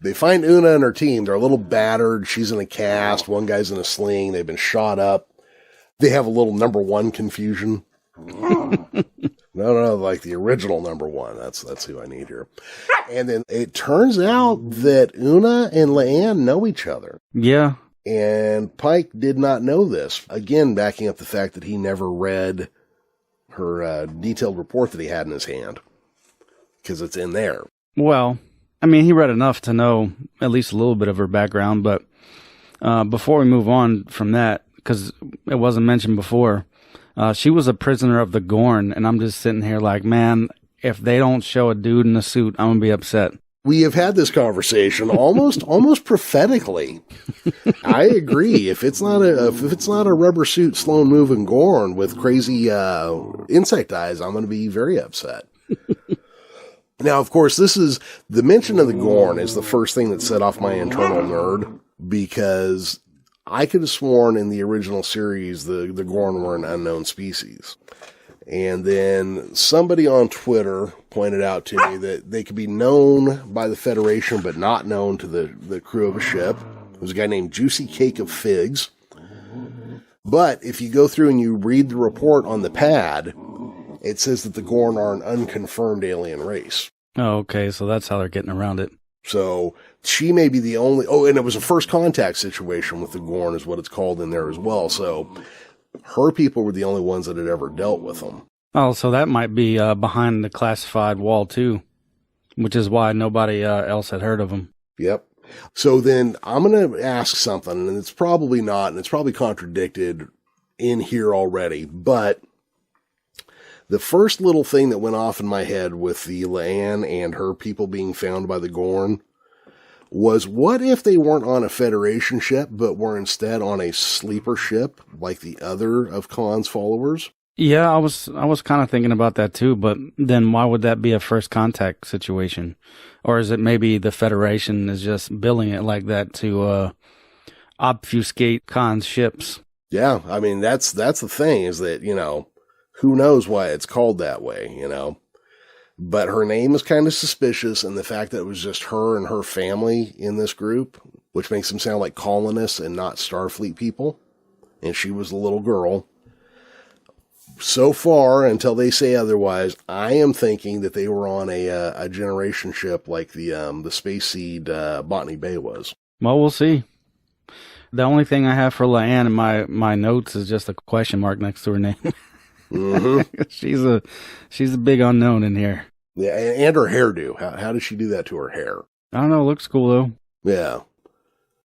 They find Una and her team. They're a little battered. She's in a cast. One guy's in a sling. They've been shot up. They have a little number one confusion. No, like the original number one. That's who I need here. And then it turns out that Una and Leanne know each other. Yeah. And Pike did not know this. Again, backing up the fact that he never read her detailed report that he had in his hand. Because it's in there. Well, I mean, he read enough to know at least a little bit of her background. But before we move on from that, because it wasn't mentioned before, she was a prisoner of the Gorn. And I'm just sitting here like, man, if they don't show a dude in a suit, I'm going to be upset. We have had this conversation almost prophetically. I agree. If it's not a rubber suit, slow moving Gorn with crazy insect eyes, I'm going to be very upset. Now, of course, this is the mention of the Gorn is the first thing that set off my internal nerd, because I could have sworn in the original series the Gorn were an unknown species. And then somebody on Twitter pointed out to me that they could be known by the Federation, but not known to the crew of a ship. There's a guy named Juicy Cake of Figs. But if you go through and you read the report on the pad, it says that the Gorn are an unconfirmed alien race. Oh, okay. So that's how they're getting around it. So she may be the only... Oh, and it was a first contact situation with the Gorn is what it's called in there as well. So her people were the only ones that had ever dealt with them. Oh, so that might be behind the classified wall, too, which is why nobody else had heard of them. Yep. So then I'm going to ask something, and it's probably not, and it's probably contradicted in here already, but the first little thing that went off in my head with the Leanne and her people being found by the Gorn was, what if they weren't on a Federation ship, but were instead on a sleeper ship like the other of Khan's followers? Yeah, I was kind of thinking about that too, but then why would that be a first contact situation? Or is it maybe the Federation is just billing it like that to obfuscate Khan's ships? Yeah, I mean, that's the thing is that, who knows why it's called that way, But her name is kind of suspicious, and the fact that it was just her and her family in this group, which makes them sound like colonists and not Starfleet people, and she was a little girl. So far, until they say otherwise, I am thinking that they were on a generation ship like the Space Seed Botany Bay was. Well, we'll see. The only thing I have for Leanne in my notes is just a question mark next to her name. Mm-hmm. She's a big unknown in here. Yeah, and her hairdo. How did she do that to her hair? I don't know. Looks cool though. Yeah.